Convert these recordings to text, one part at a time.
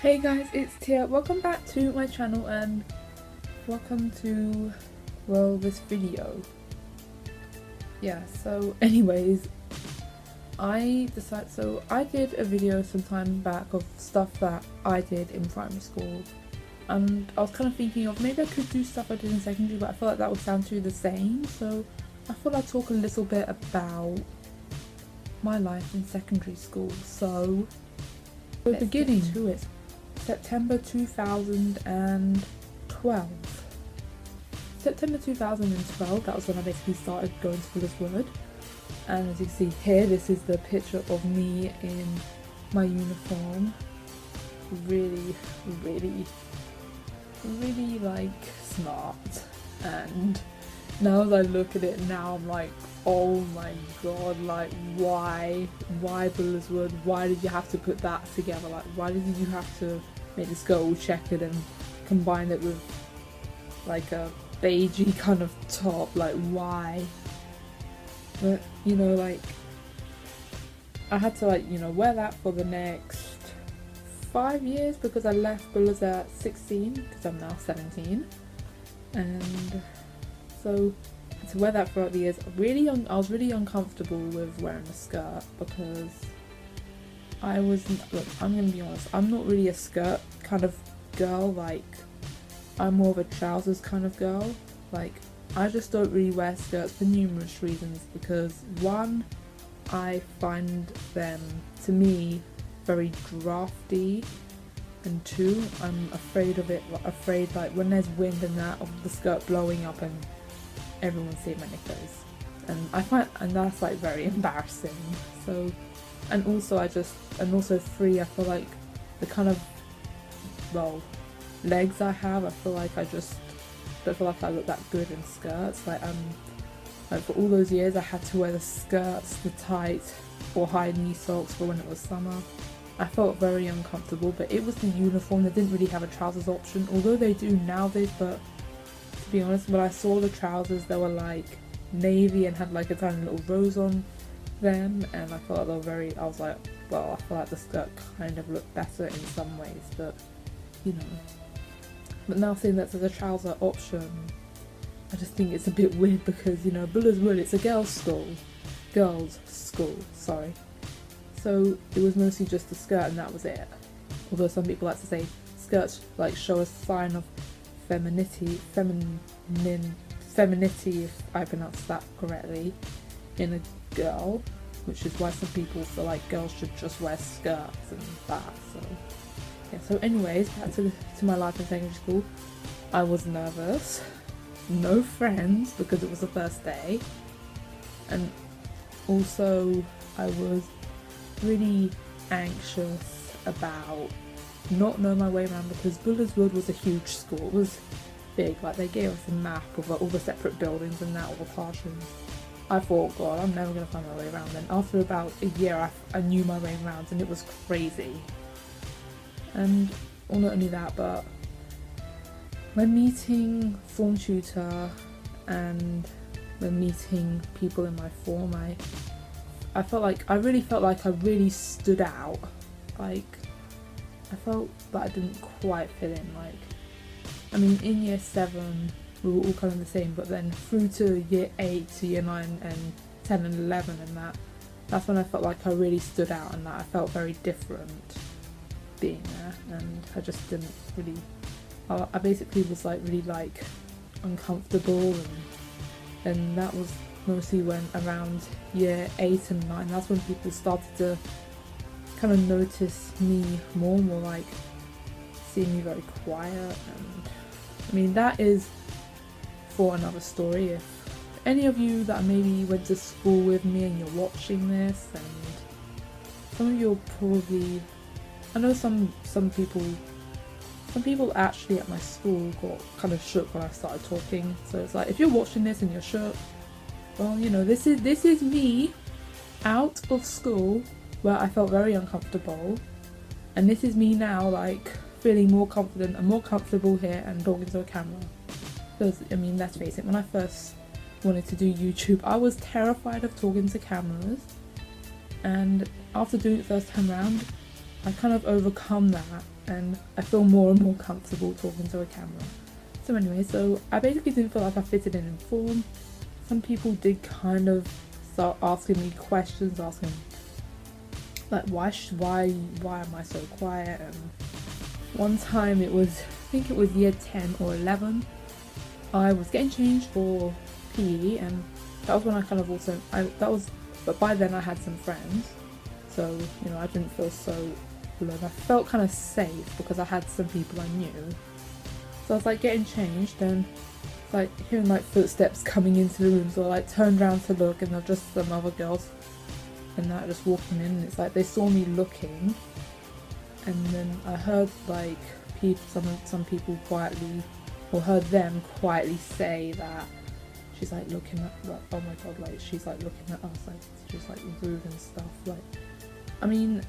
Hey guys, it's Tia. Welcome back to my channel and welcome to, well, this video. Yeah, so anyways, I did a video some time back of stuff that I did in primary school, and I was kind of thinking of maybe I could do stuff I did in secondary, but I feel like that would sound too the same, so I thought I'd talk a little bit about my life in secondary school. So we're beginning to it. September 2012. September 2012, that was when I basically started going to Bullerswood. And as you can see here, this is the picture of me in my uniform. Really like smart. And now as I look at it now, I'm like, oh my god, like why Bullerswood? Why did you have to put that together? Like why did you have to make this skirt all checkered and combine it with like a beigey kind of top? Like why? But you know, like I had to like, you know, wear that for the next 5 years because I left Bullers at 16 because I'm now 17, and so to wear that throughout the years. I was really uncomfortable with wearing a skirt because look, I'm gonna be honest, I'm not really a skirt kind of girl. Like I'm more of a trousers kind of girl. Like I just don't really wear skirts for numerous reasons, because one, I find them, to me, very drafty, and two, I'm afraid like when there's wind and that, of the skirt blowing up and everyone seeing my knickers, and that's like very embarrassing. So, and also three, I feel like the kind of, well, legs I have, I feel like I just don't feel like I look that good in skirts. Like for all those years I had to wear the skirts, the tight or high knee socks for when it was summer. I felt very uncomfortable, but it was the uniform. They didn't really have a trousers option, although they do nowadays. But to be honest, when I saw the trousers, they were like navy and had like a tiny little rose on them, and I felt like I was like, well, I feel like the skirt kind of looked better in some ways, but you know. But now seeing that there's a trouser option, I just think it's a bit weird, because, you know, Bullerswood, it's a girls' school, sorry. So it was mostly just the skirt and that was it. Although some people like to say skirts like show a sign of femininity, if I pronounce that correctly, in a girl, which is why some people feel like girls should just wear skirts and that. So yeah, so anyways, back to my life in secondary school. I was nervous, no friends because it was the first day, and also I was really anxious about not knowing my way around, because Bullerswood was a huge school. It was big, like they gave us a map of all the separate buildings and that, all the classrooms. I thought, god, I'm never going to find my way around. Then after about a year I knew my way around, and it was crazy. And well, not only that, but when meeting form tutor and when meeting people in my form, I really felt like I really stood out. Like I felt that I didn't quite fit in. Like, I mean, in year 7 we were all kind of the same, but then through to year 8 to year 9 and 10 and 11 and that's when I felt like I really stood out, and that I felt very different being there, and I just didn't really, I basically was like really like uncomfortable, and that was mostly when around year 8 and 9, that's when people started to kind of notice me more like seeing me very quiet. And I mean, that is for another story. If any of you that maybe went to school with me and you're watching this, and some of you are probably, I know some people actually at my school got kind of shook when I started talking. So it's like, if you're watching this and you're shook, well, you know, this is me out of school where I felt very uncomfortable, and this is me now like feeling more confident and more comfortable here and talking to a camera. Because I mean, let's face it, when I first wanted to do YouTube, I was terrified of talking to cameras, and after doing it first time round, I kind of overcome that, and I feel more and more comfortable talking to a camera. So anyway, so I basically didn't feel like I fitted in form. Some people did kind of start asking me questions, asking like why am I so quiet? And one time I think it was year 10 or 11, I was getting changed for PE, and that was when I kind of but by then I had some friends, so I didn't feel so alone. I felt kind of safe because I had some people I knew. So I was like getting changed, and like hearing like footsteps coming into the room, so I like turned around to look, and there were just some other girls and that just walking in, and it's like they saw me looking, and then I heard like some people quietly, or heard them quietly say that she's like looking at, like, oh my god, like she's like looking at us, like she's like rude and stuff. Like, I mean,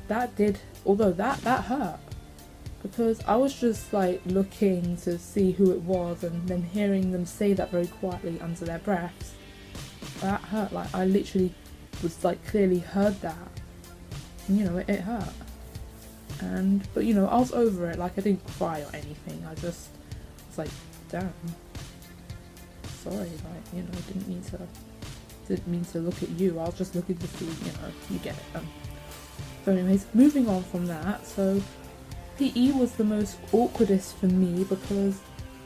although that hurt, because I was just like looking to see who it was, and then hearing them say that very quietly under their breaths, that hurt. Like, I literally was like clearly heard that, and it hurt. But I was over it. Like, I didn't cry or anything. I just was like, damn, sorry, like, didn't mean to look at you. I was just looking to see, you get it. So anyways, moving on from that, so PE was the most awkwardest for me, because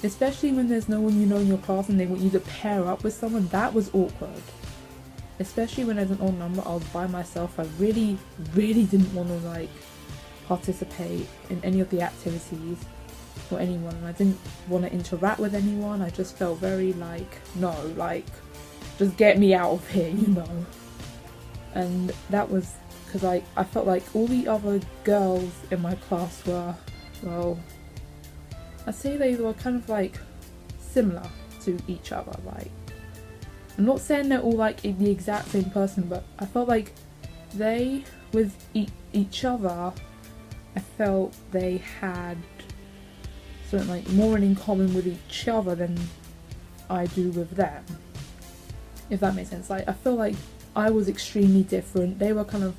especially when there's no one in your class and they want you to pair up with someone, that was awkward. Especially when there's an odd number, I was by myself. I really, really didn't want to like participate in any of the activities or anyone, and I didn't want to interact with anyone. I just felt very like, no, like, just get me out of here, And that was because I felt like all the other girls in my class were, well, I'd say they were kind of like similar to each other. Like, I'm not saying they're all like the exact same person, but I felt like they, with each other, I felt they had something like more in common with each other than I do with them, if that makes sense. Like, I feel like I was extremely different. They were kind of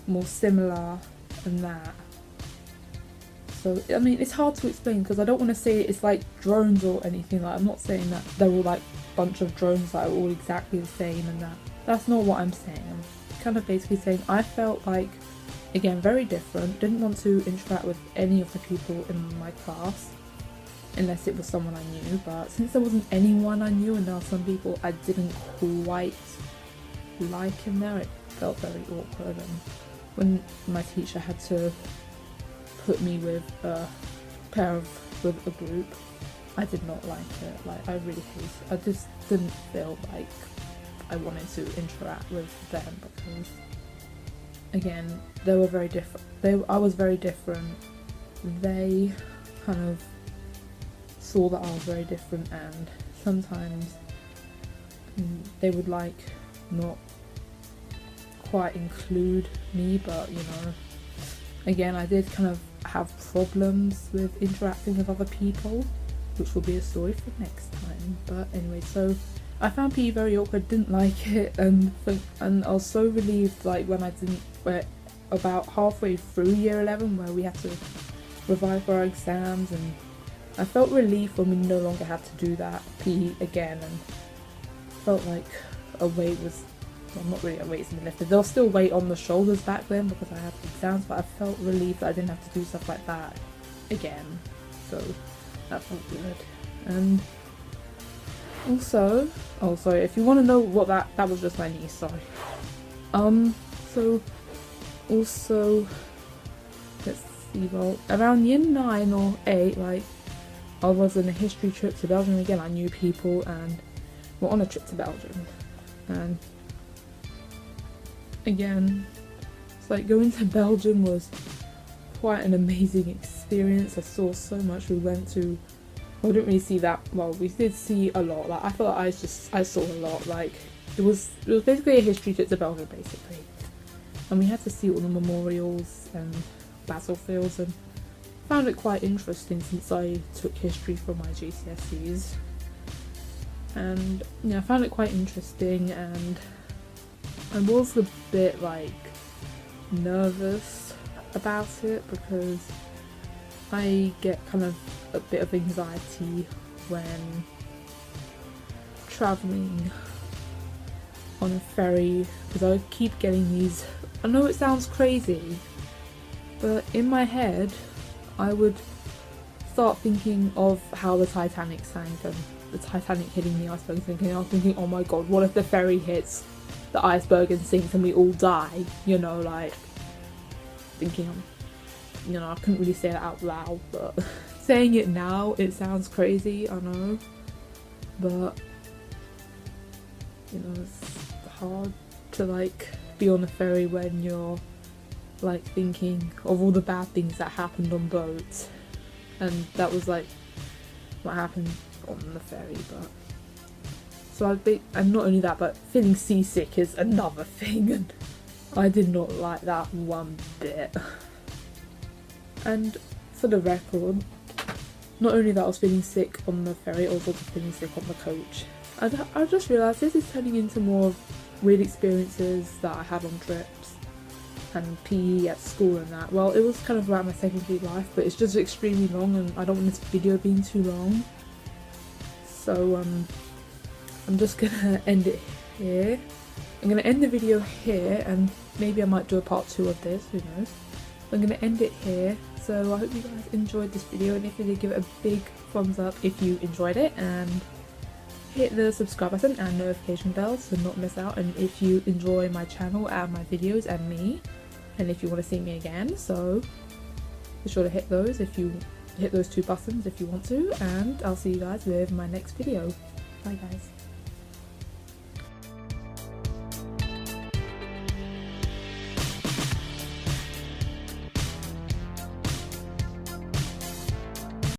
more similar than that. So, I mean, it's hard to explain because I don't want to say it's like drones or anything. Like, I'm not saying that they're all like a bunch of drones that are all exactly the same and that. That's not what I'm saying. I'm kind of basically saying I felt like, again, very different. Didn't want to interact with any of the people in my class unless it was someone I knew. But since there wasn't anyone I knew and there were some people I didn't quite like in there, it felt very awkward. And when my teacher had to put me with a group, I did not like it. Like, I really I just didn't feel like I wanted to interact with them, because again, they were very different. I was very different. They kind of saw that I was very different, and sometimes they would like not quite include me, but again, I did kind of have problems with interacting with other people, which will be a story for next time. But anyway, so I found PE very awkward, didn't like it, and I was so relieved like when where about halfway through year 11 where we had to revise for our exams, and I felt relief when we no longer had to do that PE again, and felt like a weight was, well, not really a weight's been lifted. There was still weight on the shoulders back then because I had exams, but I felt relieved that I didn't have to do stuff like that again. So that felt good. And also, oh sorry, if you want to know what that was just my niece, sorry. So also, let's see, well, around year 9 or 8, like, I was on a history trip to Belgium again. I knew people and we're on a trip to Belgium, and again, it's like going to Belgium was quite an amazing experience. I saw so much. We went to, well, we didn't really see that, well, we did see a lot. Like, I felt like I saw a lot. Like, it was basically a history trip to Belgium, basically, and we had to see all the memorials and battlefields, and found it quite interesting since I took history for my GCSEs, and I found it quite interesting, and I was a bit like nervous about it because I get kind of a bit of anxiety when travelling on a ferry, because I keep getting these, I know it sounds crazy, but in my head I would start thinking of how the Titanic sank and the Titanic hitting the iceberg and sinking. I was thinking, oh my god, what if the ferry hits the iceberg and sinks and we all die? You know, like thinking, you know, I couldn't really say that out loud, but saying it now, it sounds crazy, I know, but you know, it's hard to like be on a ferry when you're like thinking of all the bad things that happened on boats, and that was like what happened on the ferry. But so and not only that, but feeling seasick is another thing, and I did not like that one bit. And for the record, not only that I was feeling sick on the ferry, I was also feeling sick on the coach. I just realised this is turning into more of weird experiences that I had on trips and PE at school and that. Well, it was kind of about my secondary life, but it's just extremely long and I don't want this video being too long. So I'm just gonna end it here. I'm gonna end the video here, and maybe I might do a part 2 of this, who knows. I'm gonna end it here. So I hope you guys enjoyed this video, and if you did, give it a big thumbs up if you enjoyed it, and hit the subscribe button and notification bell to not miss out. And if you enjoy my channel and my videos and me, and if you want to see me again, so be sure to hit those two buttons if you want to, and I'll see you guys with my next video. Bye guys.